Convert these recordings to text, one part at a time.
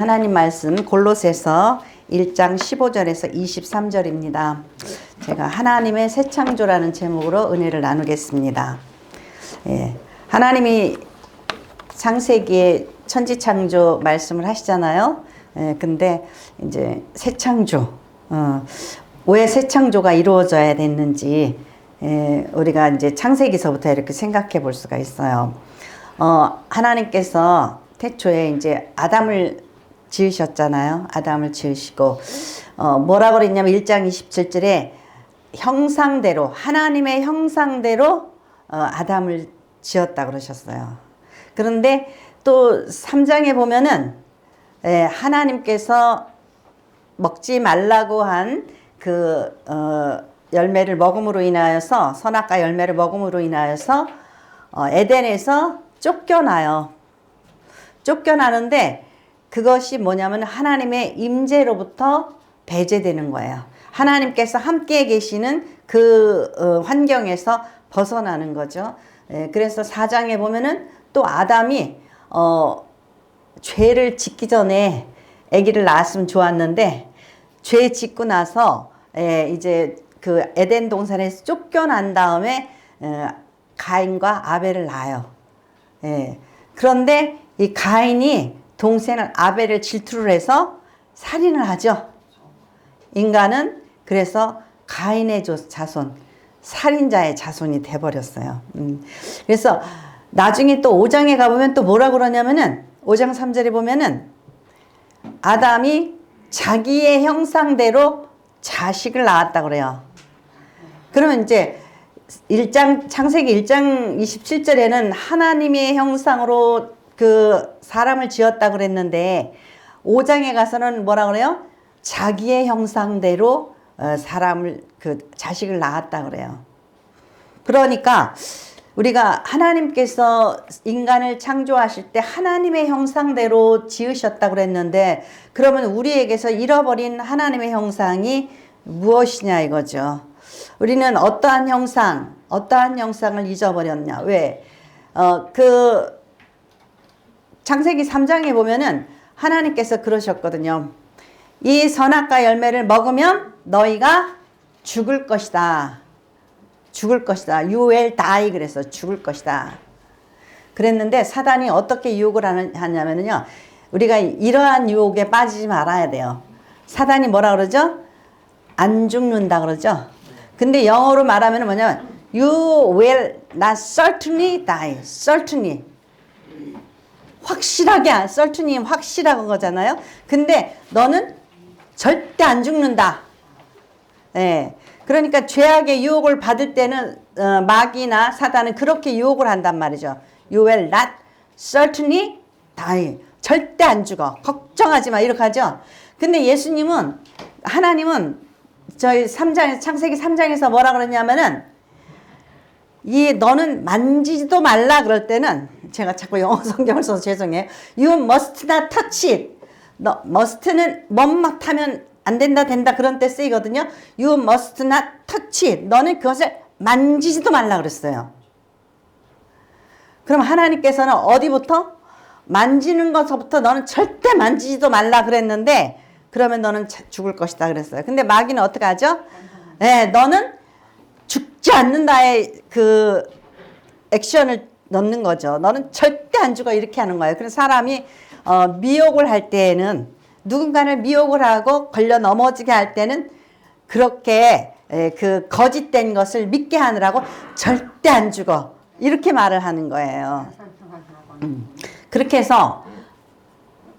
하나님 말씀 골로새서 1장 15절에서 23절입니다. 제가 하나님의 새 창조라는 제목으로 은혜를 나누겠습니다. 하나님이 창세기에 천지 창조 말씀을 하시잖아요. 근데 이제 새 창조, 왜 새 창조가 이루어져야 됐는지 우리가 이제 창세기서부터 이렇게 생각해 볼 수가 있어요. 하나님께서 태초에 이제 아담을 지으셨잖아요. 아담을 지으시고 뭐라고 그랬냐면 1장 27절에 형상대로, 하나님의 형상대로 아담을 지었다 그러셨어요. 그런데 또 3장에 보면은 하나님께서 먹지 말라고 한 그 열매를 먹음으로 인하여서, 선악과 열매를 먹음으로 인하여서 에덴에서 쫓겨나요. 쫓겨나는데 그것이 뭐냐면 하나님의 임재로부터 배제되는 거예요. 하나님께서 함께 계시는 그 환경에서 벗어나는 거죠. 그래서 4장에 보면은 또 아담이 죄를 짓기 전에 아기를 낳았으면 좋았는데 죄 짓고 나서 이제 그 에덴 동산에서 쫓겨난 다음에 가인과 아벨을 낳아요. 그런데 이 가인이 동생을 아벨을 질투를 해서 살인을 하죠. 인간은 그래서 가인의 자손, 살인자의 자손이 돼버렸어요. 그래서 나중에 또 5장에 가보면 또 뭐라 그러냐면은 5장 3절에 보면은 아담이 자기의 형상대로 자식을 낳았다 그래요. 그러면 이제 창세기 1장 27절에는 하나님의 형상으로 그 사람을 지었다 그랬는데 5장에 가서는 뭐라 그래요? 자기의 형상대로 사람을 그 자식을 낳았다 그래요. 그러니까 우리가 하나님께서 인간을 창조하실 때 하나님의 형상대로 지으셨다 그랬는데 그러면 우리에게서 잃어버린 하나님의 형상이 무엇이냐 이거죠. 우리는 어떠한 형상을 잊어버렸냐? 왜? 창세기 3장에 보면은 하나님께서 그러셨거든요. 이 선악과 열매를 먹으면 너희가 죽을 것이다. 죽을 것이다. You will die. 그래서 죽을 것이다. 그랬는데 사단이 어떻게 유혹을 하냐면요. 우리가 이러한 유혹에 빠지지 말아야 돼요. 사단이 뭐라 그러죠? 안 죽는다 그러죠. 근데 영어로 말하면 뭐냐면 You will not certainly die. Certainly. 확실하게, certainly 확실한 거잖아요. 근데 너는 절대 안 죽는다. 그러니까 죄악의 유혹을 받을 때는 마귀나 사단은 그렇게 유혹을 한단 말이죠. You will not certainly die. 절대 안 죽어. 걱정하지 마. 이렇게 하죠. 근데 하나님은 저희 창세기 3장에서 뭐라 그러냐면은 너는 만지지도 말라 그럴 때는 제가 자꾸 영어 성경을 써서 죄송해요. You must not touch it. must는 못하면 안 된다 그런 때 쓰이거든요. You must not touch it. 너는 그것을 만지지도 말라 그랬어요. 그럼 하나님께서는 어디부터? 만지는 것부터 너는 절대 만지지도 말라 그랬는데 그러면 너는 죽을 것이다 그랬어요. 근데 마귀는 어떻게 하죠? 너는 죽지 않는다의 그 액션을 넣는 거죠. 너는 절대 안 죽어 이렇게 하는 거예요. 그래서 사람이 미혹을 할 때에는 누군가를 미혹을 하고 걸려 넘어지게 할 때는 그렇게 그 거짓된 것을 믿게 하느라고 절대 안 죽어 이렇게 말을 하는 거예요. 그렇게 해서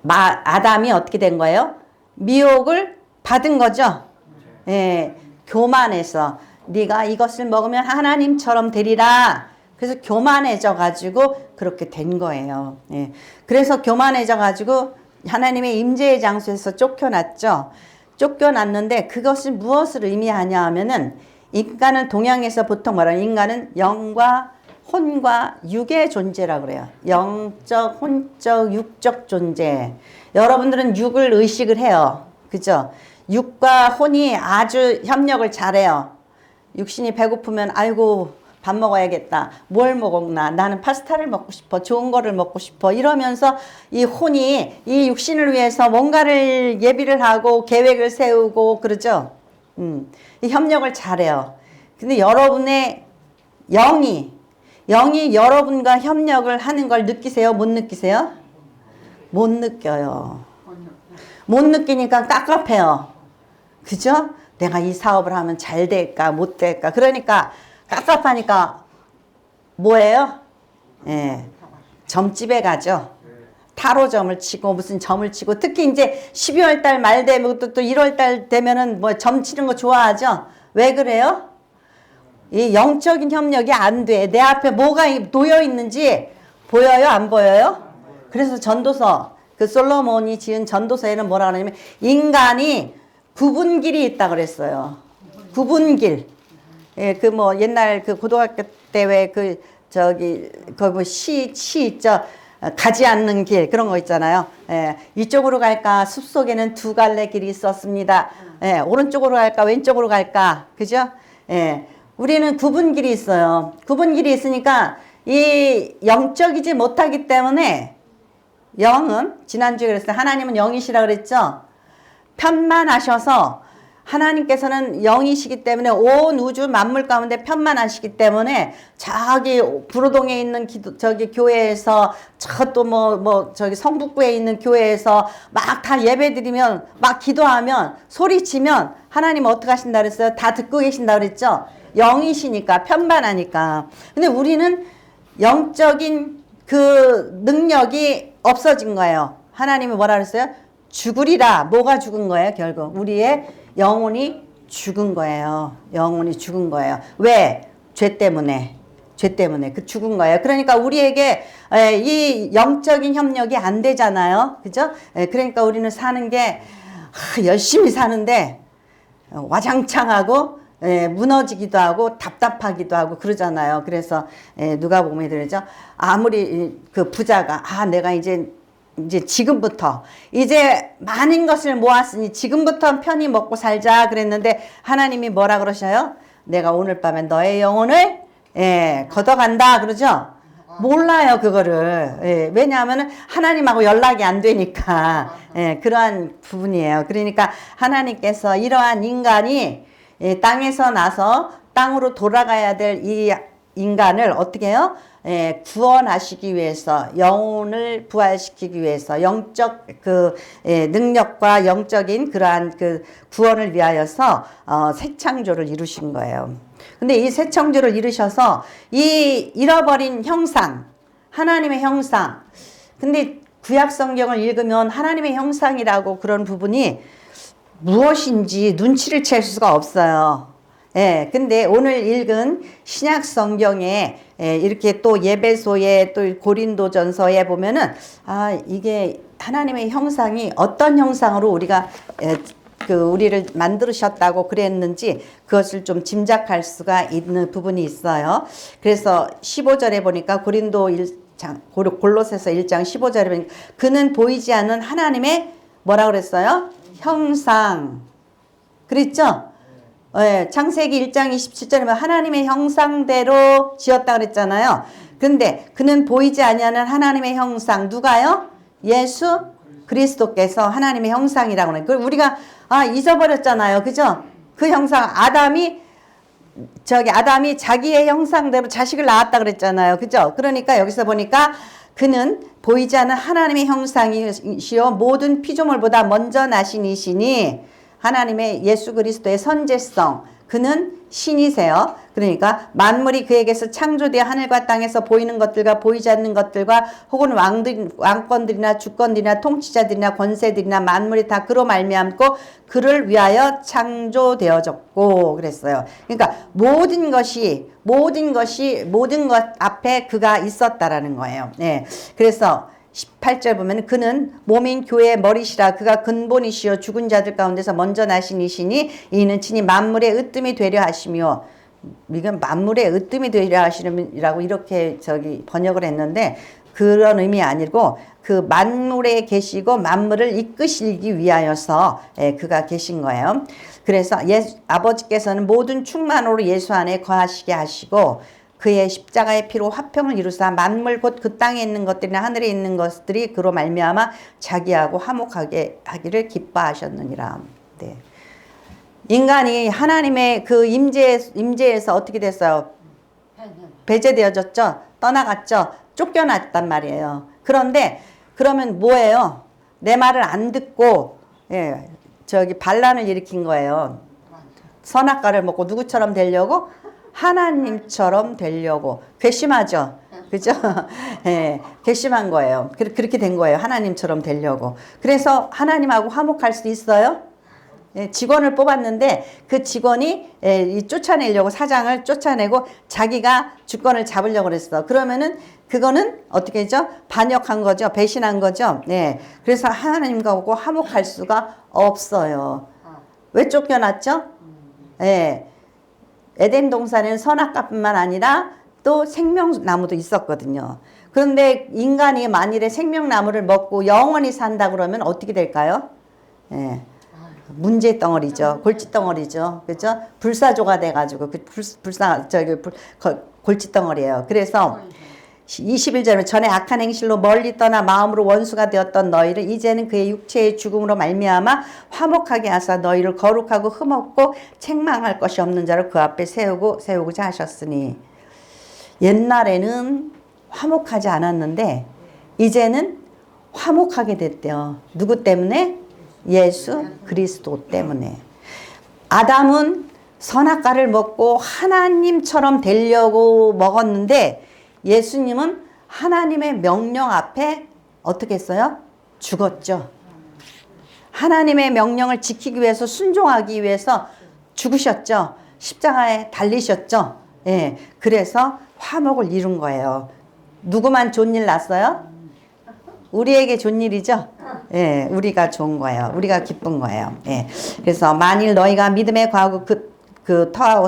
아담이 어떻게 된 거예요? 미혹을 받은 거죠. 교만해서 네가 이것을 먹으면 하나님처럼 되리라. 그래서 교만해져 가지고 그렇게 된 거예요. 그래서 교만해져 가지고 하나님의 임재의 장소에서 쫓겨났죠. 쫓겨났는데 그것이 무엇을 의미하냐 하면은 인간은 동양에서 보통 말하는 인간은 영과 혼과 육의 존재라고 그래요. 영적, 혼적, 육적 존재. 여러분들은 육을 의식을 해요. 그죠? 육과 혼이 아주 협력을 잘해요. 육신이 배고프면 아이고 밥 먹어야겠다. 뭘 먹었나? 나는 파스타를 먹고 싶어. 좋은 거를 먹고 싶어. 이러면서 이 혼이 이 육신을 위해서 뭔가를 예비를 하고 계획을 세우고 그러죠. 이 협력을 잘해요. 근데 여러분의 영이 여러분과 협력을 하는 걸 느끼세요? 못 느끼세요? 못 느껴요. 못 느끼니까 깝깝해요. 그죠? 내가 이 사업을 하면 잘 될까 못 될까. 그러니까 깝깝하니까 뭐예요? 예, 점집에 가죠. 타로점을 치고 무슨 점을 치고, 특히 이제 12월 달 말 되면 또 1월 달 되면은 뭐 점 치는 거 좋아하죠. 왜 그래요? 이 영적인 협력이 안 돼. 내 앞에 뭐가 놓여 있는지 보여요? 안 보여요? 그래서 전도서, 그 솔로몬이 지은 전도서에는 뭐라 그러냐면 인간이 구분길이 있다 그랬어요. 구분길. 예, 그 뭐 옛날 그 고등학교 때 왜 그 저기 그 뭐 시 있죠. 가지 않는 길, 그런 거 있잖아요. 예, 이쪽으로 갈까? 숲속에는 두 갈래 길이 있었습니다. 예, 오른쪽으로 갈까? 왼쪽으로 갈까? 그죠? 예, 우리는 구분길이 있어요. 구분길이 있으니까 이 영적이지 못하기 때문에, 영은 지난주에 그랬어요. 하나님은 영이시라 그랬죠. 편만하셔서, 하나님께서는 영이시기 때문에 온 우주 만물 가운데 편만하시기 때문에 저기 부로동에 있는 저기 교회에서, 저 또 저기 성북구에 있는 교회에서 막 다 예배드리면, 막 기도하면, 소리치면 하나님 어떻게 하신다 그랬어요? 다 듣고 계신다 그랬죠. 영이시니까, 편만하니까. 근데 우리는 영적인 그 능력이 없어진 거예요. 하나님이 뭐라 그랬어요? 죽으리라. 뭐가 죽은 거예요? 결국 우리의 영혼이 죽은 거예요. 영혼이 죽은 거예요. 왜? 죄 때문에. 죄 때문에 그 죽은 거예요. 그러니까 우리에게 이 영적인 협력이 안 되잖아요. 그죠? 그러니까 우리는 사는 게 열심히 사는데 와장창하고 무너지기도 하고 답답하기도 하고 그러잖아요. 그래서 누가 보면 그러죠. 아무리 그 부자가 내가 이제 지금부터 이제 많은 것을 모았으니 지금부터 편히 먹고 살자 그랬는데, 하나님이 뭐라 그러셔요? 내가 오늘 밤에 너의 영혼을 걷어간다 그러죠. 몰라요 그거를. 왜냐하면 하나님하고 연락이 안 되니까. 그러한 부분이에요. 그러니까 하나님께서 이러한 인간이 땅에서 나서 땅으로 돌아가야 될 이 인간을 어떻게 해요? 구원하시기 위해서, 영혼을 부활시키기 위해서, 영적 그 능력과 영적인 그러한 그 구원을 위하여서 새 창조를 이루신 거예요. 근데 이 새 창조를 이루셔서 이 잃어버린 형상, 하나님의 형상. 근데 구약 성경을 읽으면 하나님의 형상이라고 그런 부분이 무엇인지 눈치를 챌 수가 없어요. 근데 오늘 읽은 신약 성경에 이렇게 또 예배소에 또 고린도전서에 보면은 이게 하나님의 형상이 어떤 형상으로 우리가 우리를 만드셨다고 그랬는지 그것을 좀 짐작할 수가 있는 부분이 있어요. 그래서 15절에 보니까 골로새서 1장 15절에 보니까 그는 보이지 않는 하나님의 뭐라 그랬어요? 형상. 그랬죠? 창세기 1장 27절에 보면 하나님의 형상대로 지었다 그랬잖아요. 근데 그는 보이지 아니하는 하나님의 형상, 누가요? 예수 그리스도께서 하나님의 형상이라고 해요. 우리가 잊어버렸잖아요. 그죠? 그 형상, 아담이 자기의 형상대로 자식을 낳았다 그랬잖아요. 그죠? 그러니까 여기서 보니까 그는 보이지 않는 하나님의 형상이시요 모든 피조물보다 먼저 나신 이시니 하나님의 예수 그리스도의 선제성, 그는 신이세요. 그러니까 만물이 그에게서 창조되어 하늘과 땅에서 보이는 것들과 보이지 않는 것들과 혹은 왕권들이나 주권들이나 통치자들이나 권세들이나 만물이 다 그로 말미암고 그를 위하여 창조되어졌고 그랬어요. 그러니까 모든 것 앞에 그가 있었다라는 거예요. 그래서 18절 보면 그는 몸인 교회의 머리시라. 그가 근본이시요 죽은 자들 가운데서 먼저 나신 이시니 이는 친히 만물의 으뜸이 되려 하시며, 이건 만물의 으뜸이 되려 하시라고 이렇게 번역을 했는데 그런 의미 아니고 그 만물에 계시고 만물을 이끄시기 위하여서 그가 계신 거예요. 그래서 아버지께서는 모든 충만으로 예수 안에 거하시게 하시고 그의 십자가의 피로 화평을 이루사 만물 곧 그 땅에 있는 것들이나 하늘에 있는 것들이 그로 말미암아 자기하고 화목하게 하기를 기뻐하셨느니라. 네. 인간이 하나님의 그 임재에서 어떻게 됐어요? 배제되어졌죠? 떠나갔죠? 쫓겨났단 말이에요. 그런데 그러면 뭐예요? 내 말을 안 듣고 예, 저기 반란을 일으킨 거예요. 선악과를 먹고 누구처럼 되려고? 하나님처럼 되려고. 괘씸하죠? 그죠? 예, 괘씸한 거예요. 그렇게 된 거예요. 하나님처럼 되려고. 그래서 하나님하고 화목할 수 있어요? 예, 직원을 뽑았는데 그 직원이 쫓아내려고 사장을 쫓아내고 자기가 주권을 잡으려고 그랬어. 그러면은 그거는 어떻게 했죠? 반역한 거죠. 배신한 거죠. 네. 그래서 하나님과 화목할 수가 없어요. 왜 쫓겨났죠? 예. 에덴 동산에는 선악과뿐만 아니라 또 생명나무도 있었거든요. 그런데 인간이 만일에 생명나무를 먹고 영원히 산다 그러면 어떻게 될까요? 예. 문제 덩어리죠. 골치 덩어리죠. 그죠? 불사조가 돼가지고, 골치 덩어리예요. 그래서 21절에 전에 악한 행실로 멀리 떠나 마음으로 원수가 되었던 너희를 이제는 그의 육체의 죽음으로 말미암아 화목하게 하사 너희를 거룩하고 흠없고 책망할 것이 없는 자로 그 앞에 세우고자 하셨으니. 옛날에는 화목하지 않았는데 이제는 화목하게 됐대요. 누구 때문에? 예수 그리스도 때문에. 아담은 선악과를 먹고 하나님처럼 되려고 먹었는데 예수님은 하나님의 명령 앞에 어떻게 했어요? 죽었죠. 하나님의 명령을 지키기 위해서 순종하기 위해서 죽으셨죠. 십자가에 달리셨죠. 예, 그래서 화목을 이룬 거예요. 누구만 좋은 일 났어요? 우리에게 좋은 일이죠. 예, 우리가 좋은 거예요. 우리가 기쁜 거예요. 예, 그래서 만일 너희가 믿음의 과거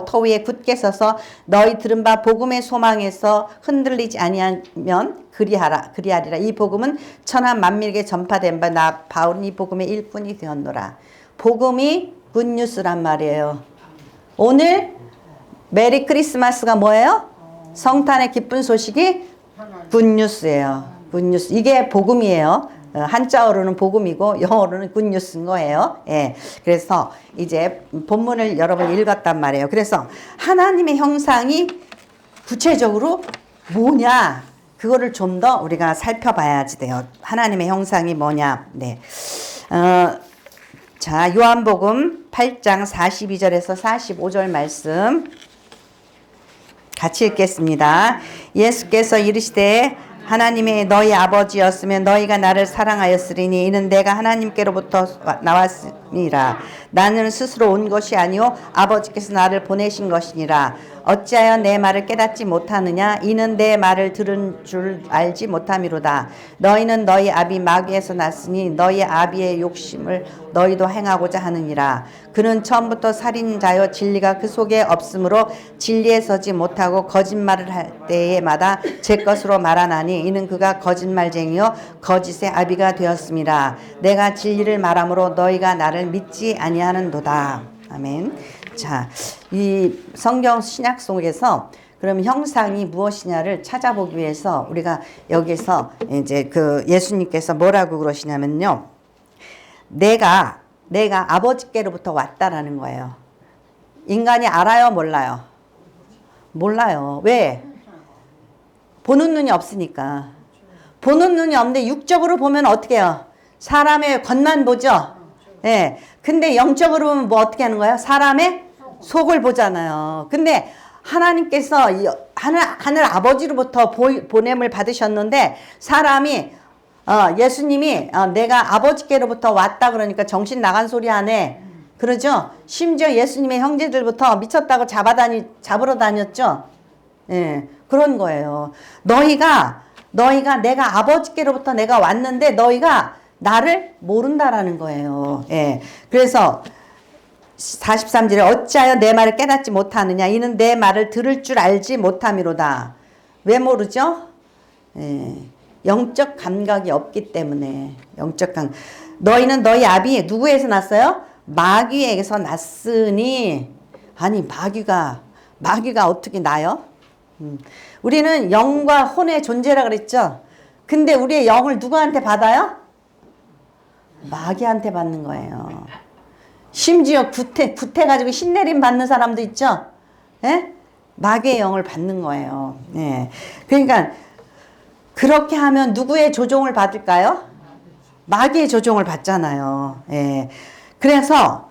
터 위에 굳게 서서 너희 들은 바 복음의 소망에서 흔들리지 아니하면 그리하리라. 이 복음은 천하 만민에게 전파된 바 나 바울은 이 복음의 일꾼이 되었노라. 복음이 굿뉴스란 말이에요. 오늘 메리 크리스마스가 뭐예요? 성탄의 기쁜 소식이 굿뉴스예요. 굿뉴스. 이게 복음이에요. 한자어로는 복음이고 영어로는 굿뉴스인 거예요. 예. 그래서 이제 본문을 여러분 읽었단 말이에요. 그래서 하나님의 형상이 구체적으로 뭐냐? 그거를 좀 더 우리가 살펴봐야지 돼요. 하나님의 형상이 뭐냐? 네. 자, 요한복음 8장 42절에서 45절 말씀 같이 읽겠습니다. 예수께서 이르시되 하나님의 너희 아버지였으면 너희가 나를 사랑하였으리니 이는 내가 하나님께로부터 나왔으니라. 나는 스스로 온 것이 아니요 아버지께서 나를 보내신 것이니라. 어찌하여 내 말을 깨닫지 못하느냐? 이는 내 말을 들은 줄 알지 못함이로다. 너희는 너희 아비 마귀에서 났으니 너희 아비의 욕심을 너희도 행하고자 하느니라. 그는 처음부터 살인자여 진리가 그 속에 없으므로 진리에 서지 못하고 거짓말을 할 때에마다 제 것으로 말하나니 이는 그가 거짓말쟁이요 거짓의 아비가 되었음이라. 내가 진리를 말함으로 너희가 나를 믿지 아니하는도다. 아멘. 자, 이 성경 신약 속에서 그럼 형상이 무엇이냐를 찾아보기 위해서 우리가 여기서 이제 그 예수님께서 뭐라고 그러시냐면요. 내가 아버지께로부터 왔다라는 거예요. 인간이 알아요, 몰라요? 몰라요. 왜? 보는 눈이 없으니까. 보는 눈이 없는데 육적으로 보면 어떻게 해요? 사람의 겉만 보죠? 예. 근데 영적으로 보면 뭐 어떻게 하는 거예요? 사람의 속을 보잖아요. 근데 하나님께서 하늘 아버지로부터 보냄을 받으셨는데 사람이 예수님이 내가 아버지께로부터 왔다 그러니까 정신 나간 소리 하네. 그러죠? 심지어 예수님의 형제들부터 미쳤다고 잡으러 다녔죠? 예. 그런 거예요. 너희가 내가 아버지께로부터 내가 왔는데 너희가 나를 모른다라는 거예요. 예. 그래서 43절에 어찌하여 내 말을 깨닫지 못하느냐? 이는 내 말을 들을 줄 알지 못함이로다. 왜 모르죠? 예. 영적 감각이 없기 때문에. 영적 감각. 너희는 너희 아비 누구에서 났어요? 마귀에게서 났으니. 아니 마귀가 어떻게 나요? 우리는 영과 혼의 존재라 그랬죠. 근데 우리의 영을 누구한테 받아요? 마귀한테 받는 거예요. 심지어 구태가지고 신내림 받는 사람도 있죠. 예? 마귀의 영을 받는 거예요. 예. 그러니까 그렇게 하면 누구의 조종을 받을까요? 마귀의 조종을 받잖아요. 예. 그래서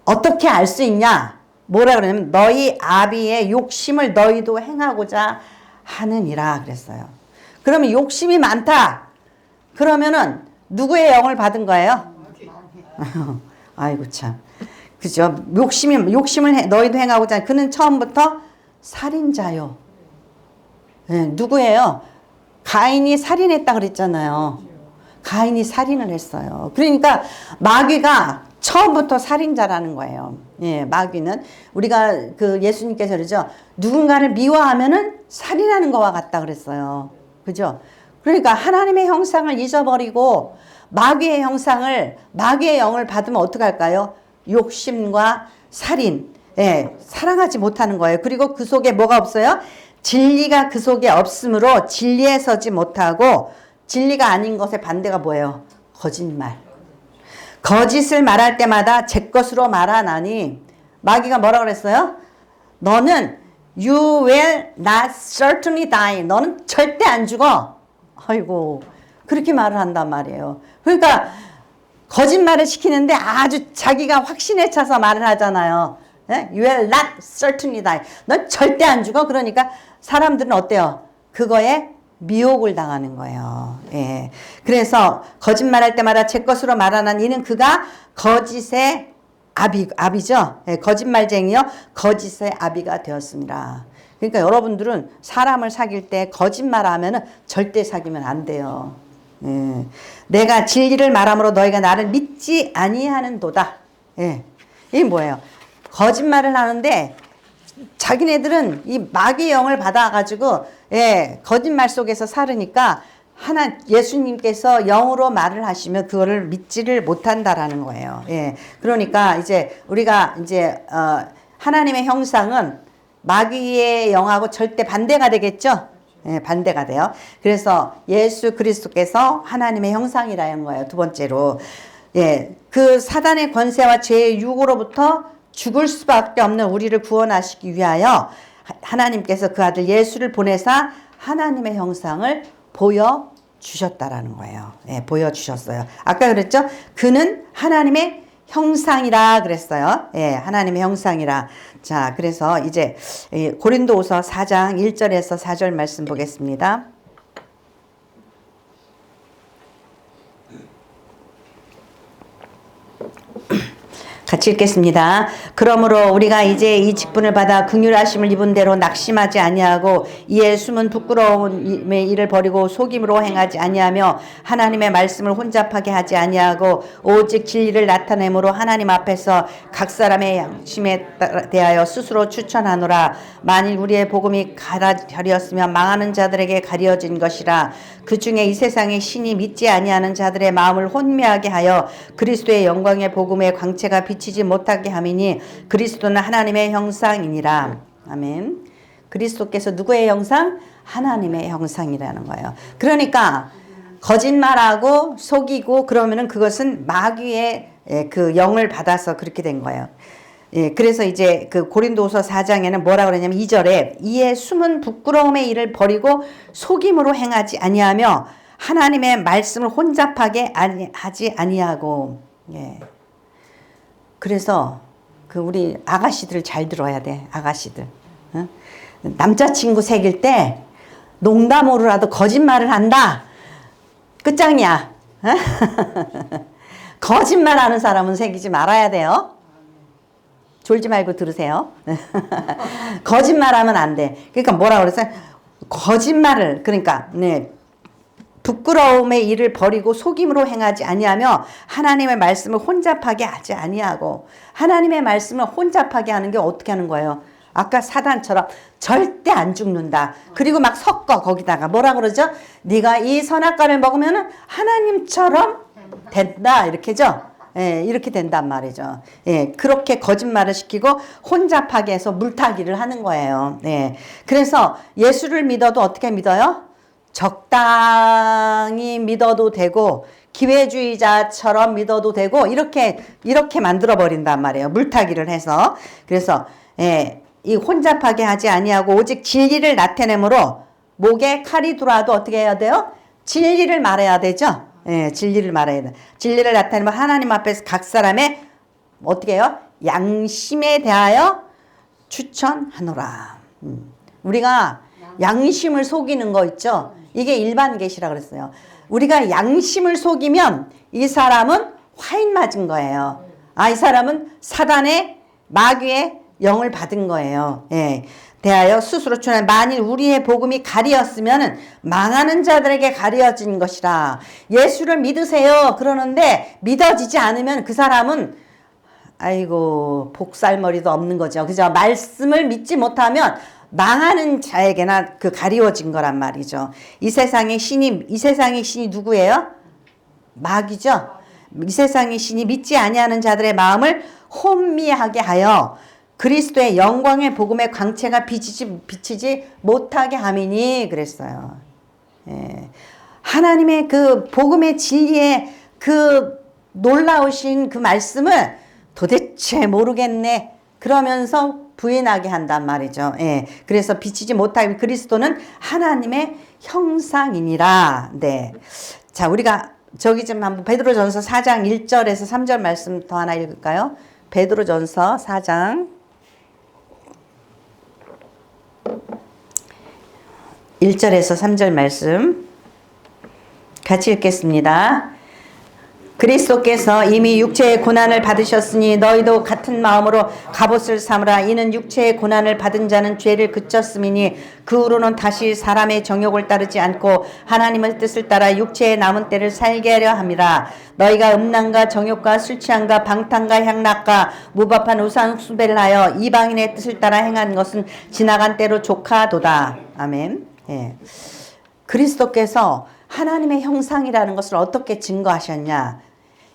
어떻게 알 수 있냐? 뭐라 그러냐면 너희 아비의 욕심을 너희도 행하고자 하느니라 그랬어요. 그러면 욕심이 많다. 그러면은 누구의 영을 받은 거예요? 아이고 참. 그죠? 욕심을 너희도 행하고자 하는. 그는 처음부터 살인자요. 네, 누구예요? 가인이 살인했다 그랬잖아요. 가인이 살인을 했어요. 그러니까 마귀가 처음부터 살인자라는 거예요. 예, 마귀는 우리가 그 예수님께서 그러죠. 누군가를 미워하면은 살인하는 것과 같다 그랬어요. 그죠? 그러니까 하나님의 형상을 잊어버리고 마귀의 영을 받으면 어떡할까요? 욕심과 살인, 예, 사랑하지 못하는 거예요. 그리고 그 속에 뭐가 없어요? 진리가 그 속에 없으므로 진리에 서지 못하고 진리가 아닌 것의 반대가 뭐예요? 거짓말. 거짓을 말할 때마다 제 것으로 말하나니 마귀가 뭐라 그랬어요? 너는 you will not certainly die. 너는 절대 안 죽어. 아이고 그렇게 말을 한단 말이에요. 그러니까 거짓말을 시키는데 아주 자기가 확신에 차서 말을 하잖아요. 예? You will not certainly die. 넌 절대 안 죽어. 그러니까 사람들은 어때요? 그거에 미혹을 당하는 거예요. 예. 그래서 거짓말할 때마다 제 것으로 말하는 이는 그가 거짓의 아비죠. 예, 거짓말쟁이요. 거짓의 아비가 되었습니다. 그러니까 여러분들은 사람을 사귈 때 거짓말하면은 절대 사귀면 안 돼요. 예. 내가 진리를 말함으로 너희가 나를 믿지 아니하는도다. 예. 이게 뭐예요? 거짓말을 하는데 자기네들은 이 마귀의 영을 받아가지고 예, 거짓말 속에서 살으니까 예수님께서 영으로 말을 하시면 그거를 믿지를 못한다라는 거예요. 예, 그러니까 이제 우리가 이제 하나님의 형상은 마귀의 영하고 절대 반대가 되겠죠. 예, 반대가 돼요. 그래서 예수 그리스도께서 하나님의 형상이라는 거예요. 두 번째로 예, 그 사단의 권세와 죄의 유혹으로부터 죽을 수밖에 없는 우리를 구원하시기 위하여 하나님께서 그 아들 예수를 보내사 하나님의 형상을 보여주셨다라는 거예요. 예, 보여주셨어요. 아까 그랬죠? 그는 하나님의 형상이라 그랬어요. 예, 하나님의 형상이라. 자, 그래서 이제 고린도후서 4장 1절에서 4절 말씀 보겠습니다. 같이 읽겠습니다. 그러므로 우리가 이제 이 직분을 받아 긍휼하심을 입은 대로 낙심하지 아니하고 이에 숨은 부끄러움의 일을 버리고 속임으로 행하지 아니하며 하나님의 말씀을 혼잡하게 하지 아니하고 오직 진리를 나타내므로 하나님 앞에서 각 사람의 양심에 대하여 스스로 추천하노라. 만일 우리의 복음이 가려졌으면 망하는 자들에게 가려진 것이라. 그 중에 이 세상의 신이 믿지 아니하는 자들의 마음을 혼미하게 하여 그리스도의 영광의 복음의 광채가 비치지 못하게 함이니 그리스도는 하나님의 형상이니라. 아멘. 그리스도께서 누구의 형상? 하나님의 형상이라는 거예요. 그러니까 거짓말하고 속이고 그러면은 그것은 마귀의 그 영을 받아서 그렇게 된 거예요. 예, 그래서 이제 그 고린도후서 4장에는 뭐라 그러냐면 2절에 이에 숨은 부끄러움의 일을 버리고 속임으로 행하지 아니하며 하나님의 말씀을 혼잡하게 하지 아니하고. 예. 그래서 그 우리 아가씨들 잘 들어야 돼. 아가씨들. 어? 남자친구 사귈 때 농담으로라도 거짓말을 한다. 끝장이야. 어? 거짓말하는 사람은 사귀지 말아야 돼요. 졸지 말고 들으세요. 거짓말하면 안 돼. 그러니까 뭐라 그랬어요? 거짓말을 그러니까 네. 부끄러움의 일을 버리고 속임으로 행하지 아니하며 하나님의 말씀을 혼잡하게 하지 아니하고. 하나님의 말씀을 혼잡하게 하는 게 어떻게 하는 거예요? 아까 사단처럼 절대 안 죽는다. 그리고 막 섞어 거기다가 뭐라 그러죠? 네가 이 선악과를 먹으면 하나님처럼 된다 이렇게죠. 예, 이렇게 된단 말이죠. 예, 그렇게 거짓말을 시키고 혼잡하게 해서 물타기를 하는 거예요. 예, 그래서 예수를 믿어도 어떻게 믿어요? 적당히 믿어도 되고 기회주의자처럼 믿어도 되고 이렇게 만들어 버린단 말이에요. 물타기를 해서. 그래서 예, 이 혼잡하게 하지 아니하고 오직 진리를 나타내므로 목에 칼이 들어와도 어떻게 해야 돼요? 진리를 말해야 되죠. 예, 진리를 말해야 돼. 진리를 나타내면 하나님 앞에서 각 사람의 어떻게 해요? 양심에 대하여 추천하노라. 우리가 양심을 속이는 거 있죠. 이게 일반 계시라 그랬어요. 우리가 양심을 속이면 이 사람은 화인 맞은 거예요. 아, 이 사람은 사단의 마귀의 영을 받은 거예요. 예. 대하여 스스로 추천한 만일 우리의 복음이 가리었으면 망하는 자들에게 가리어진 것이라. 예수를 믿으세요 그러는데 믿어지지 않으면 그 사람은 아이고 복살머리도 없는 거죠. 그죠? 말씀을 믿지 못하면 망하는 자에게나 그 가리워진 거란 말이죠. 이 세상의 신이 누구예요? 마귀죠. 이 세상의 신이 믿지 아니하는 자들의 마음을 혼미하게 하여 그리스도의 영광의 복음의 광채가 비치지 못하게 함이니 그랬어요. 예. 하나님의 그 복음의 진리의 그 놀라우신 그 말씀을 도대체 모르겠네 그러면서 부인하게 한단 말이죠. 예. 그래서 비치지 못하게 그리스도는 하나님의 형상이니라. 네. 자, 우리가 저기 좀 한번 베드로전서 4장 1절에서 3절 말씀 더 하나 읽을까요? 베드로전서 4장 1절에서 3절 말씀 같이 읽겠습니다. 그리스도께서 이미 육체의 고난을 받으셨으니 너희도 같은 마음으로 갑옷을 삼으라. 이는 육체의 고난을 받은 자는 죄를 그쳤음이니 그 후로는 다시 사람의 정욕을 따르지 않고 하나님의 뜻을 따라 육체의 남은 때를 살게 하려 함이라. 너희가 음란과 정욕과 술 취함과 방탕과 향락과 무법한 우상 숭배를 하여 이방인의 뜻을 따라 행한 것은 지나간 때로 족하도다. 아멘. 예. 그리스도께서 하나님의 형상이라는 것을 어떻게 증거하셨냐?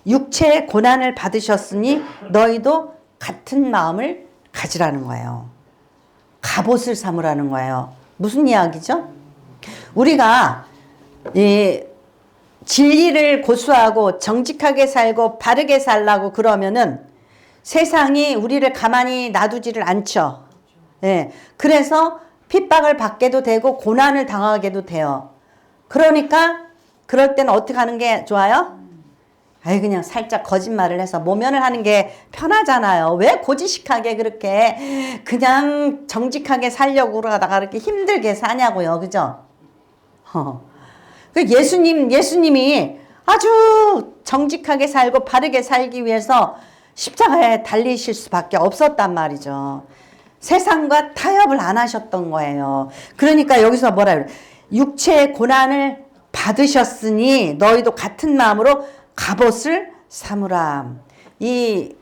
육체의 고난을 받으셨으니 너희도 같은 마음을 가지라는 거예요. 갑옷을 삼으라는 거예요. 무슨 이야기죠? 우리가 이 진리를 고수하고 정직하게 살고 바르게 살라고 그러면은 세상이 우리를 가만히 놔두지를 않죠. 예. 그래서 핍박을 받게도 되고 고난을 당하게도 돼요. 그러니까 그럴 때는 어떻게 하는 게 좋아요? 아이 그냥 살짝 거짓말을 해서 모면을 하는 게 편하잖아요. 왜 고지식하게 그렇게 그냥 정직하게 살려고 그러다가 그렇게 힘들게 사냐고요. 그죠? 예수님이 아주 정직하게 살고 바르게 살기 위해서 십자가에 달리실 수밖에 없었단 말이죠. 세상과 타협을 안 하셨던 거예요. 그러니까 여기서 뭐라 그래요? 육체의 고난을 받으셨으니 너희도 같은 마음으로 갑옷을 삼으라. 이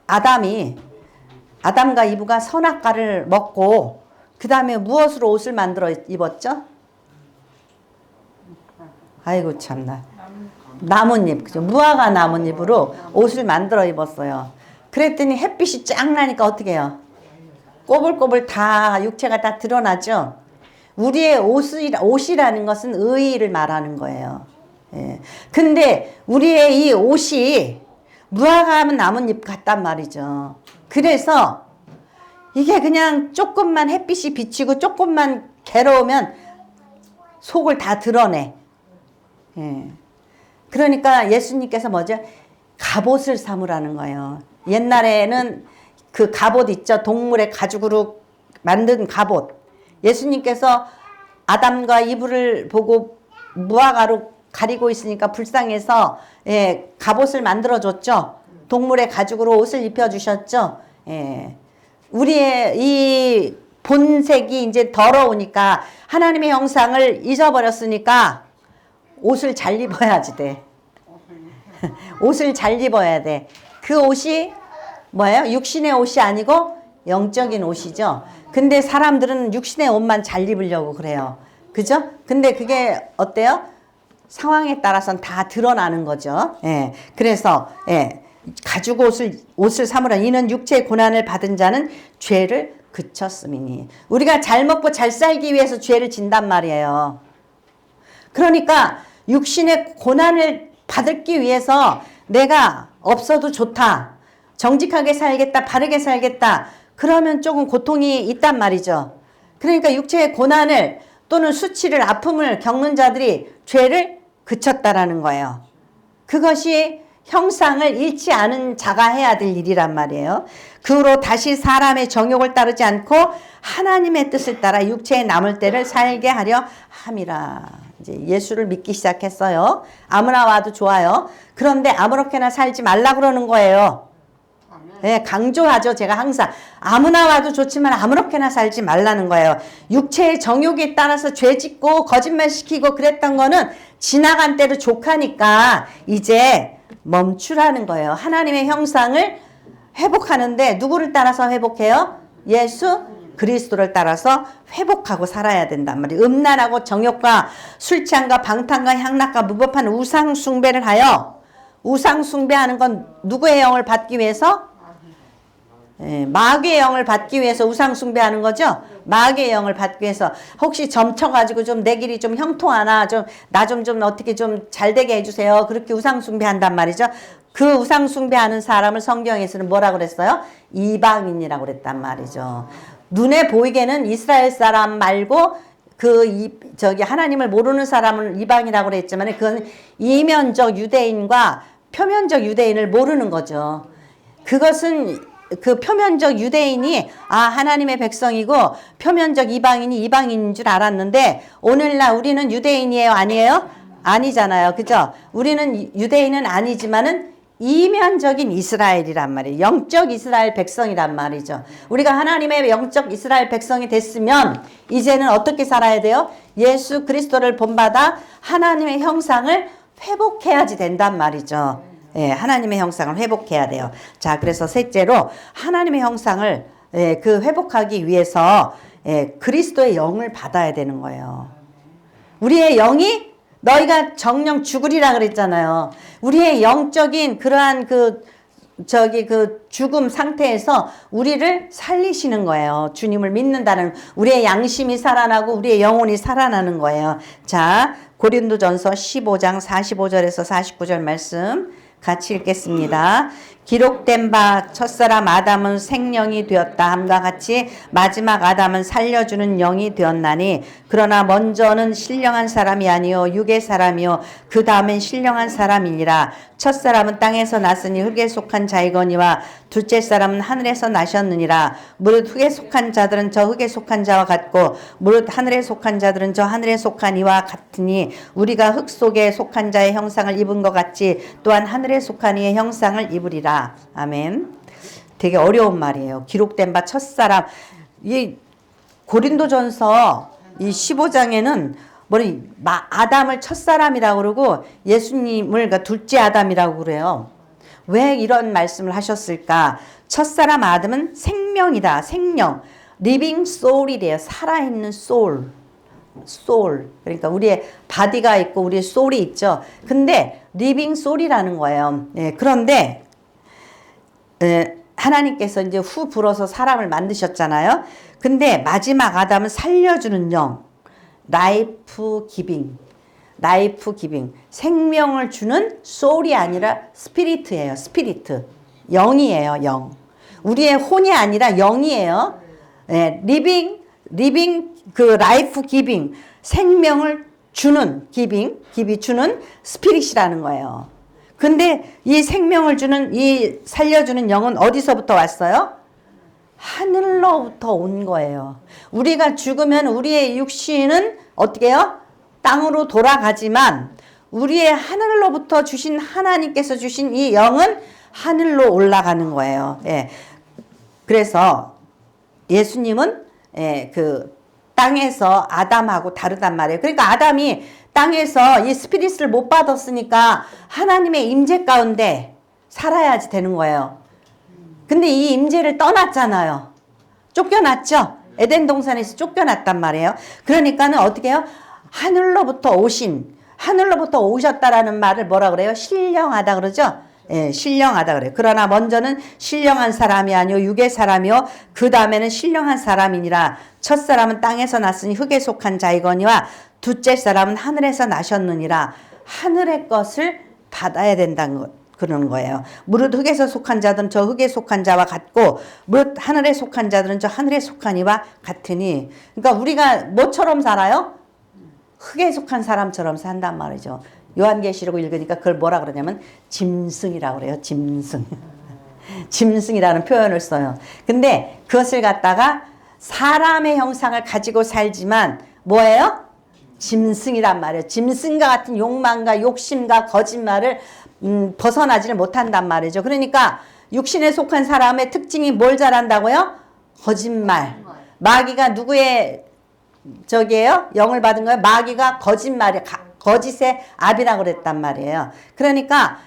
아담과 이브가 선악과를 먹고 그 다음에 무엇으로 옷을 만들어 입었죠? 아이고 참나. 나뭇잎, 그죠? 무화과 나뭇잎으로 옷을 만들어 입었어요. 그랬더니 햇빛이 쫙 나니까 어떻게 해요? 꼬불꼬불 다 육체가 다 드러나죠? 우리의 옷이라는 것은 의의를 말하는 거예요. 예. 근데 우리의 이 옷이 무화과 나뭇잎 같단 말이죠. 그래서 이게 그냥 조금만 햇빛이 비치고 조금만 괴로우면 속을 다 드러내. 예. 그러니까 예수님께서 뭐죠? 갑옷을 삼으라는 거예요. 옛날에는 그 갑옷 있죠? 동물의 가죽으로 만든 갑옷. 예수님께서 아담과 이브를 보고 무화과로 가리고 있으니까 불쌍해서 예, 갑옷을 만들어줬죠. 동물의 가죽으로 옷을 입혀주셨죠. 예. 우리의 이 본색이 이제 더러우니까 하나님의 형상을 잊어버렸으니까 옷을 잘 입어야지 돼. 옷을 잘 입어야 돼. 그 옷이 뭐예요? 육신의 옷이 아니고 영적인 옷이죠. 근데 사람들은 육신의 옷만 잘 입으려고 그래요. 그죠? 근데 그게 어때요? 상황에 따라서는 다 드러나는 거죠. 예. 그래서, 예. 가죽 옷을 사므라. 이는 육체의 고난을 받은 자는 죄를 그쳤음이니. 우리가 잘 먹고 잘 살기 위해서 죄를 진단 말이에요. 그러니까 육신의 고난을 받기 위해서 내가 없어도 좋다, 정직하게 살겠다, 바르게 살겠다, 그러면 조금 고통이 있단 말이죠. 그러니까 육체의 고난을 또는 수치를, 아픔을 겪는 자들이 죄를 그쳤다라는 거예요. 그것이 형상을 잃지 않은 자가 해야 될 일이란 말이에요. 그 후로 다시 사람의 정욕을 따르지 않고 하나님의 뜻을 따라 육체에 남을 때를 살게 하려 함이라. 이제 예수를 믿기 시작했어요. 아무나 와도 좋아요. 그런데 아무렇게나 살지 말라 그러는 거예요. 네, 강조하죠. 제가 항상 아무나 와도 좋지만 아무렇게나 살지 말라는 거예요. 육체의 정욕에 따라서 죄 짓고 거짓말 시키고 그랬던 거는 지나간 때로 족하니까 이제 멈추라는 거예요. 하나님의 형상을 회복하는데 누구를 따라서 회복해요? 예수 그리스도를 따라서 회복하고 살아야 된단 말이에요. 음란하고 정욕과 술 취함과 방탕과 향락과 무법한 우상 숭배를 하여, 우상 숭배하는 건 누구의 영을 받기 위해서? 마귀의 영을 받기 위해서 우상 숭배하는 거죠. 마귀의 영을 받기 위해서. 혹시 점쳐가지고 좀 내 길이 좀 형통하나, 좀 나 좀 어떻게 좀 잘 되게 해주세요. 그렇게 우상 숭배한단 말이죠. 그 우상 숭배하는 사람을 성경에서는 뭐라고 그랬어요? 이방인이라고 그랬단 말이죠. 눈에 보이게는 이스라엘 사람 말고 하나님을 모르는 사람을 이방이라고 그랬지만 그건 이면적 유대인과 표면적 유대인을 모르는 거죠. 그것은 그 표면적 유대인이 하나님의 백성이고 표면적 이방인이 이방인인 줄 알았는데, 오늘날 우리는 유대인이에요, 아니에요? 아니잖아요. 그죠? 우리는 유대인은 아니지만은 이면적인 이스라엘이란 말이에요. 영적 이스라엘 백성이란 말이죠. 우리가 하나님의 영적 이스라엘 백성이 됐으면 이제는 어떻게 살아야 돼요? 예수 그리스도를 본받아 하나님의 형상을 회복해야지 된단 말이죠. 예, 하나님의 형상을 회복해야 돼요. 자, 그래서 셋째로 하나님의 형상을 그 회복하기 위해서 그리스도의 영을 받아야 되는 거예요. 우리의 영이 너희가 정령 죽으리라 그랬잖아요. 우리의 영적인 그러한 그 죽음 상태에서 우리를 살리시는 거예요. 주님을 믿는다는, 우리의 양심이 살아나고 우리의 영혼이 살아나는 거예요. 자, 고린도전서 15장 45절에서 49절 말씀 같이 읽겠습니다. 기록된 바 첫사람 아담은 생명이 되었다 함과 같이 마지막 아담은 살려주는 영이 되었나니, 그러나 먼저는 신령한 사람이 아니요 육의 사람이요 그 다음엔 신령한 사람이니라. 첫사람은 땅에서 났으니 흙에 속한 자이거니와 둘째 사람은 하늘에서 나셨느니라. 무릇 흙에 속한 자들은 저 흙에 속한 자와 같고 무릇 하늘에 속한 자들은 저 하늘에 속한 이와 같으니, 우리가 흙 속에 속한 자의 형상을 입은 것 같이 또한 하늘에 속한 이의 형상을 입으리라. 아멘. 되게 어려운 말이에요. 기록된 바 첫사람. 이 고린도전서 이 15장에는 아담을 첫사람이라고 그러고 예수님을 둘째 아담이라고 그래요. 왜 이런 말씀을 하셨을까? 첫사람 아담은 생명이다. 생명. 리빙 소울이래요. 살아있는 소울. 소울. 그러니까 우리의 바디가 있고 우리의 소울이 있죠. 근데 리빙 소울이라는 거예요. 그런데 하나님께서 이제 후 불어서 사람을 만드셨잖아요. 근데 마지막 아담은 살려주는 영, 라이프 기빙, 라이프 기빙, 생명을 주는 소울이 아니라 스피리트예요. 스피리트, 영이에요. 영. 우리의 혼이 아니라 영이에요. 리빙 그 라이프 기빙, 생명을 주는 기빙 주는 스피릿이라는 거예요. 근데 이 생명을 주는, 이 살려주는 영은 어디서부터 왔어요? 하늘로부터 온 거예요. 우리가 죽으면 우리의 육신은 어떻게 해요? 땅으로 돌아가지만 우리의 하늘로부터 주신, 하나님께서 주신 이 영은 하늘로 올라가는 거예요. 그래서 예수님은 그 땅에서 아담하고 다르단 말이에요. 그러니까 아담이 땅에서 이 스피릿을 못 받았으니까 하나님의 임재 가운데 살아야지 되는 거예요. 근데 이 임재를 떠났잖아요. 쫓겨났죠. 에덴 동산에서 쫓겨났단 말이에요. 그러니까는 어떻게 해요? 하늘로부터 오셨다라는 말을 뭐라 그래요? 신령하다 그러죠. 예, 신령하다 그래요. 그러나 먼저는 신령한 사람이 아니요 육의 사람이요 그 다음에는 신령한 사람이니라. 첫사람은 땅에서 났으니 흙에 속한 자이거니와 둘째 사람은 하늘에서 나셨느니라. 하늘의 것을 받아야 된다는 것. 그러는 거예요. 무릇 흙에서 속한 자들은 저 흙에 속한 자와 같고 무릇 하늘에 속한 자들은 저 하늘에 속한 이와 같으니. 그러니까 우리가 뭐처럼 살아요? 흙에 속한 사람처럼 산단 말이죠. 요한계시록 읽으니까 그걸 뭐라 그러냐면 짐승이라고 그래요. 짐승. 짐승이라는 표현을 써요. 근데 그것을 갖다가 사람의 형상을 가지고 살지만 뭐예요? 짐승이란 말이에요. 짐승과 같은 욕망과 욕심과 거짓말을 벗어나지를 못한단 말이죠. 그러니까 육신에 속한 사람의 특징이 뭘 잘한다고요? 거짓말. 마귀가 누구의 저기에요? 영을 받은 거예요? 마귀가 거짓의 압이라고 그랬단 말이에요. 그러니까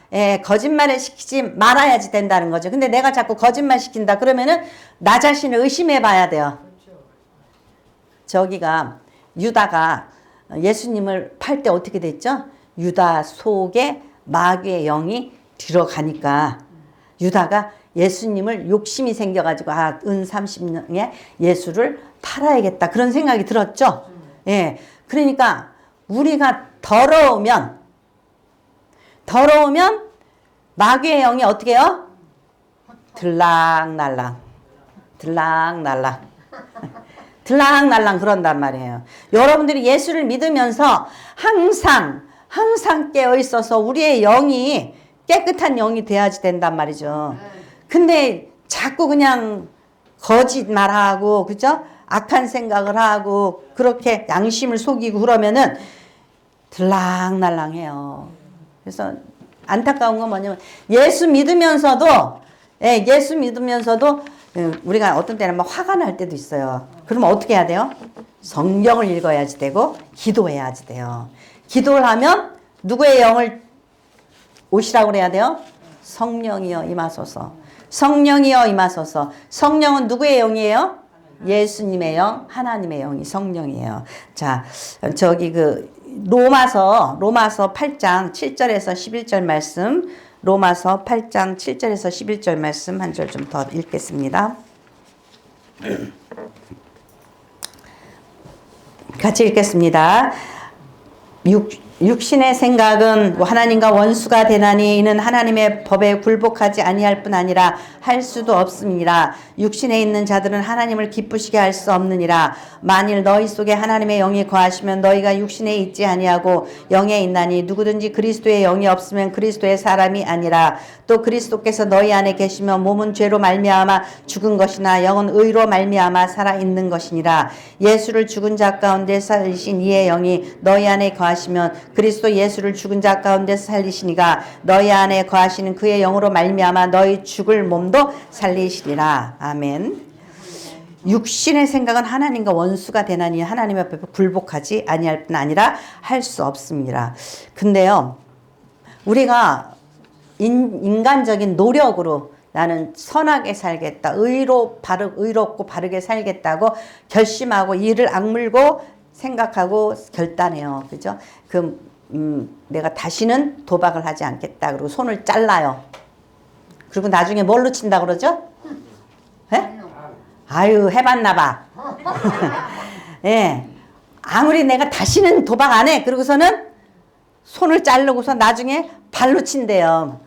거짓말을 시키지 말아야지 된다는 거죠. 근데 내가 자꾸 거짓말 시킨다 그러면은 나 자신을 의심해 봐야 돼요. 저기가 유다가 예수님을 팔 때 어떻게 됐죠? 유다 속에 마귀의 영이 들어가니까 유다가 예수님을 욕심이 생겨가지고 은 30년에 예수를 팔아야겠다 그런 생각이 들었죠. 예, 그러니까 우리가 더러우면 마귀의 영이 어떻게 해요? 들락날락 들락날락 그런단 말이에요. 여러분들이 예수를 믿으면서 항상 깨어 있어서 우리의 영이 깨끗한 영이 돼야지 된단 말이죠. 근데 자꾸 그냥 거짓말하고 그죠? 악한 생각을 하고 그렇게 양심을 속이고 그러면은 들락날락해요. 그래서 안타까운 건 뭐냐면 예수 믿으면서도 우리가 어떤 때는 막 화가 날 때도 있어요. 그러면 어떻게 해야 돼요? 성경을 읽어야지 되고 기도해야지 돼요. 기도를 하면 누구의 영을 오시라고 그래야 돼요? 성령이여 임하소서. 성령이여 임하소서. 성령은 누구의 영이에요? 예수님의 영, 하나님의 영이 성령이에요. 자, 저기 로마서 8장 7절에서 11절 말씀, 로마서 8장 7절에서 11절 말씀 한 절 좀 더 읽겠습니다. 같이 읽겠습니다. 육신의 생각은 하나님과 원수가 되나니 이는 하나님의 법에 굴복하지 아니할 뿐 아니라 할 수도 없음이니라. 육신에 있는 자들은 하나님을 기쁘시게 할 수 없느니라. 만일 너희 속에 하나님의 영이 거하시면 너희가 육신에 있지 아니하고 영에 있나니 누구든지 그리스도의 영이 없으면 그리스도의 사람이 아니라. 또 그리스도께서 너희 안에 계시면 몸은 죄로 말미암아 죽은 것이나 영은 의로 말미암아 살아있는 것이니라. 예수를 죽은 자 가운데 살리신 이의 영이 너희 안에 거하시면 그리스도 예수를 죽은 자 가운데 살리시니가 너희 안에 거하시는 그의 영으로 말미암아 너희 죽을 몸도 살리시리라. 아멘. 육신의 생각은 하나님과 원수가 되나니 하나님의 앞에 굴복하지 아니할 뿐 아니라 할 수 없습니다. 근데요, 우리가 인간적인 노력으로 나는 선하게 살겠다, 의롭고 바르게 살겠다고 결심하고 이를 악물고 생각하고 결단해요. 그죠? 내가 다시는 도박을 하지 않겠다. 그리고 손을 잘라요. 그리고 나중에 뭘로 친다 그러죠? 예? 아유, 해봤나 봐. 예. 아무리 내가 다시는 도박 안 해. 그러고서는 손을 자르고서 나중에 발로 친대요.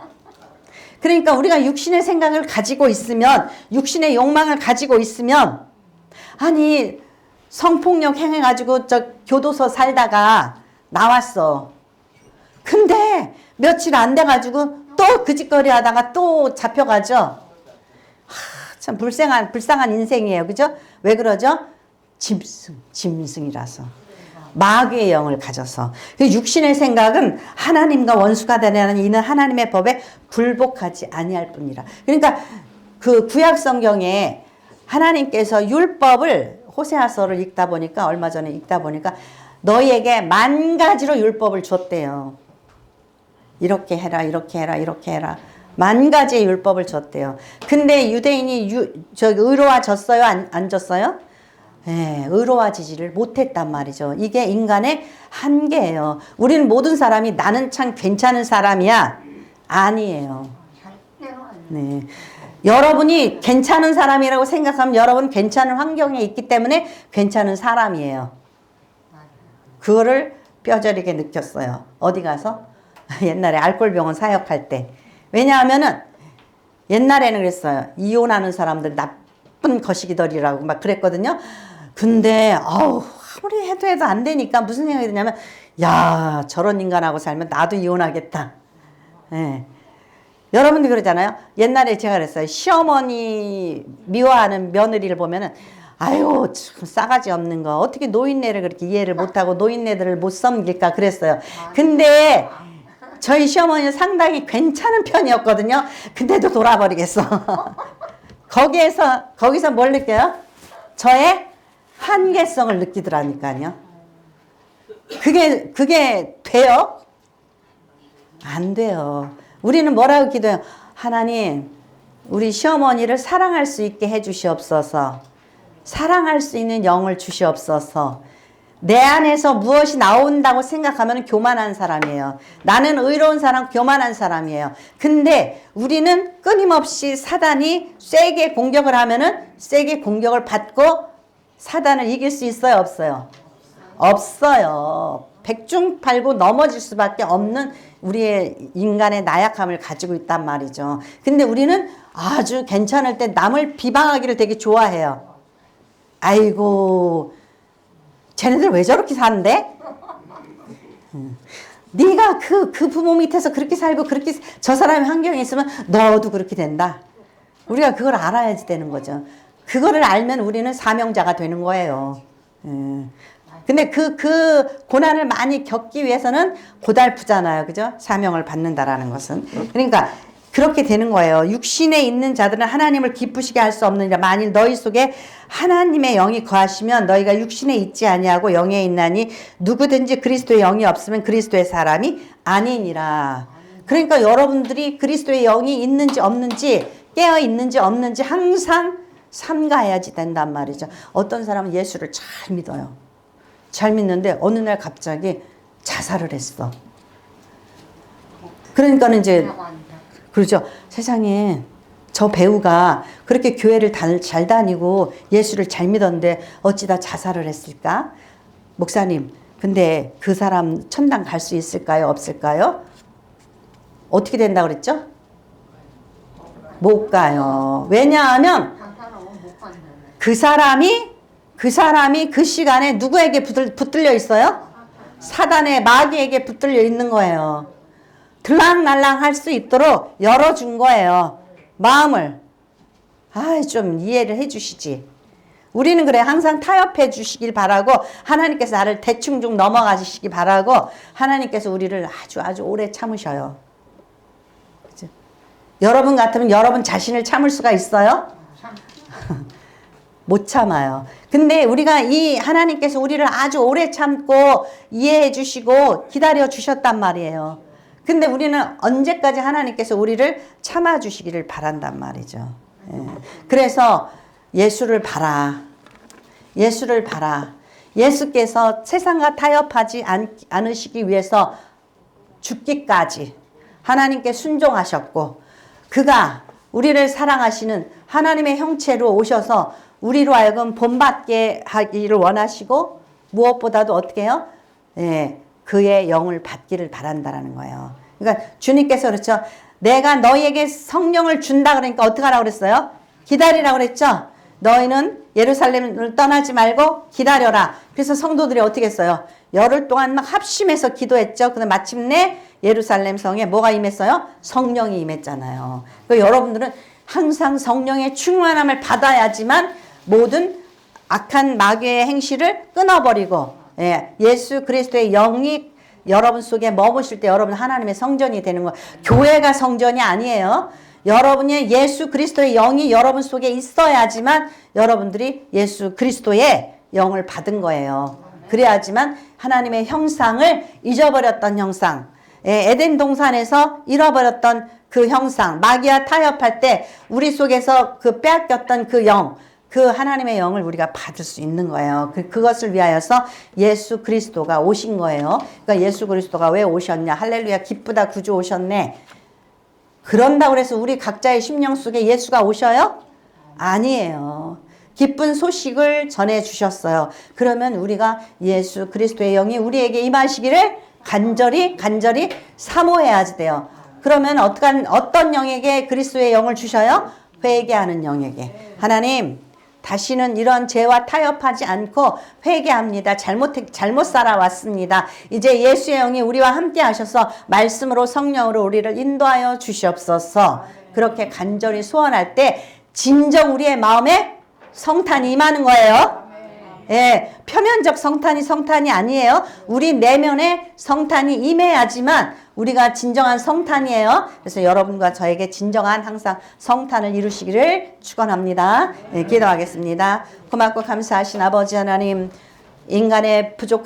그러니까 우리가 육신의 생각을 가지고 있으면, 육신의 욕망을 가지고 있으면, 아니, 성폭력 행해가지고 교도소 살다가 나왔어. 근데 며칠 안 돼가지고 또 그 짓거리 하다가 또 잡혀가죠. 참 불쌍한 인생이에요. 그죠? 왜 그러죠? 짐승이라서. 마귀의 영을 가져서. 육신의 생각은 하나님과 원수가 되려는 이는 하나님의 법에 굴복하지 아니할 뿐이라. 그러니까 그 구약 성경에 하나님께서 율법을 호세아서를 얼마 전에 읽다 보니까 너희에게 10,000가지로 율법을 줬대요. 이렇게 해라, 이렇게 해라, 이렇게 해라. 10,000가지의 율법을 줬대요. 근데 유대인이 의로워졌어요? 안 졌어요? 예, 의로워지지를 못했단 말이죠. 이게 인간의 한계예요. 우리는 모든 사람이 나는 참 괜찮은 사람이야. 아니에요. 네. 여러분이 괜찮은 사람이라고 생각하면 여러분 괜찮은 환경에 있기 때문에 괜찮은 사람이에요. 그거를 뼈저리게 느꼈어요. 어디 가서? 옛날에 알코올병원 사역할 때. 왜냐하면은 옛날에는 그랬어요. 이혼하는 사람들 나쁜 거시기들이라고 막 그랬거든요. 근데 아무리 해도 안 되니까 무슨 생각이 드냐면 야, 저런 인간하고 살면 나도 이혼하겠다. 네. 여러분들 그러잖아요. 옛날에 제가 그랬어요. 시어머니 미워하는 며느리를 보면은 아유, 참 싸가지 없는 거. 어떻게 노인네를 그렇게 이해를 못하고 노인네들을 못 섬길까 그랬어요. 근데 저희 시어머니는 상당히 괜찮은 편이었거든요. 근데도 돌아버리겠어. 거기서 뭘 느껴요? 저의 한계성을 느끼더라니까요. 그게 돼요? 안 돼요. 우리는 뭐라고 기도해요? 하나님, 우리 시어머니를 사랑할 수 있게 해주시옵소서. 사랑할 수 있는 영을 주시옵소서. 내 안에서 무엇이 나온다고 생각하면 교만한 사람이에요. 나는 의로운 사람, 교만한 사람이에요. 근데 우리는 끊임없이 사단이 세게 공격을 하면은 세게 공격을 받고 사단을 이길 수 있어요, 없어요? 없어요. 백중팔구 넘어질 수밖에 없는 우리의 인간의 나약함을 가지고 있단 말이죠. 근데 우리는 아주 괜찮을 때 남을 비방하기를 되게 좋아해요. 아이고, 쟤네들 왜 저렇게 사는데? 네가 그 부모 밑에서 그렇게 살고 그렇게 저 사람의 환경에 있으면 너도 그렇게 된다. 우리가 그걸 알아야지 되는 거죠. 그거를 알면 우리는 사명자가 되는 거예요. 근데 그 고난을 많이 겪기 위해서는 고달프잖아요. 그죠? 사명을 받는다라는 것은. 그러니까 그렇게 되는 거예요. 육신에 있는 자들은 하나님을 기쁘시게 할 수 없느니라. 만일 너희 속에 하나님의 영이 거하시면 너희가 육신에 있지 아니하고 영에 있나니 누구든지 그리스도의 영이 없으면 그리스도의 사람이 아니니라. 그러니까 여러분들이 그리스도의 영이 있는지 없는지 깨어 있는지 없는지 항상 삼가해야지 된단 말이죠. 어떤 사람은 예수를 잘 믿어요. 잘 믿는데 어느 날 갑자기 자살을 했어. 그러니까는 이제 그렇죠. 세상에 저 배우가 그렇게 교회를 잘 다니고 예수를 잘 믿었는데 어찌다 자살을 했을까? 목사님, 근데 그 사람 천당 갈 수 있을까요? 없을까요? 어떻게 된다고 그랬죠? 못 가요. 왜냐하면 그 사람이 그 시간에 누구에게 붙들려 있어요? 사단의 마귀에게 붙들려 있는 거예요. 들락날락 할 수 있도록 열어준 거예요. 마음을. 좀 이해를 해 주시지. 우리는 그래 항상 타협해 주시길 바라고 하나님께서 나를 대충 좀 넘어가시기 바라고 하나님께서 우리를 아주 오래 참으셔요. 그죠? 여러분 같으면 여러분 자신을 참을 수가 있어요? 못 참아요. 근데 우리가 이 하나님께서 우리를 아주 오래 참고 이해해 주시고 기다려 주셨단 말이에요. 근데 우리는 언제까지 하나님께서 우리를 참아 주시기를 바란단 말이죠. 예. 그래서 예수를 봐라. 예수를 봐라. 예수께서 세상과 타협하지 않으시기 위해서 죽기까지 하나님께 순종하셨고 그가 우리를 사랑하시는 하나님의 형체로 오셔서 우리로 하여금 본받게 하기를 원하시고 무엇보다도 어떻게 해요? 예, 그의 영을 받기를 바란다라는 거예요. 그러니까 주님께서 그렇죠. 내가 너희에게 성령을 준다 그러니까 어떻게 하라고 그랬어요? 기다리라고 그랬죠. 너희는 예루살렘을 떠나지 말고 기다려라. 그래서 성도들이 어떻게 했어요? 열흘 동안 막 합심해서 기도했죠. 근데 마침내 예루살렘 성에 뭐가 임했어요? 성령이 임했잖아요. 그러니까 여러분들은 항상 성령의 충만함을 받아야지만 모든 악한 마귀의 행실을 끊어버리고 예수 그리스도의 영이 여러분 속에 머무실 때 여러분 하나님의 성전이 되는 거예요. 교회가 성전이 아니에요. 여러분의 예수 그리스도의 영이 여러분 속에 있어야지만 여러분들이 예수 그리스도의 영을 받은 거예요. 그래야지만 하나님의 형상을 잊어버렸던 형상, 에덴 동산에서 잃어버렸던 그 형상, 마귀와 타협할 때 우리 속에서 그 빼앗겼던 그 영, 그 하나님의 영을 우리가 받을 수 있는 거예요. 그것을 위하여서 예수 그리스도가 오신 거예요. 그러니까 예수 그리스도가 왜 오셨냐? 할렐루야, 기쁘다 구주 오셨네. 그런다고 해서 우리 각자의 심령 속에 예수가 오셔요? 아니에요. 기쁜 소식을 전해 주셨어요. 그러면 우리가 예수 그리스도의 영이 우리에게 임하시기를 간절히 사모해야 돼요. 그러면 어떤 영에게 그리스도의 영을 주셔요? 회개하는 영에게. 하나님, 다시는 이런 죄와 타협하지 않고 회개합니다. 잘못 살아왔습니다. 이제 예수의 영이 우리와 함께 하셔서 말씀으로 성령으로 우리를 인도하여 주시옵소서. 그렇게 간절히 소원할 때 진정 우리의 마음에 성탄이 임하는 거예요. 예, 표면적 성탄이 아니에요. 우리 내면에 성탄이 임해야지만 우리가 진정한 성탄이에요. 그래서 여러분과 저에게 진정한 항상 성탄을 이루시기를 축원합니다. 예, 기도하겠습니다. 고맙고 감사하신 아버지 하나님, 인간의 부족한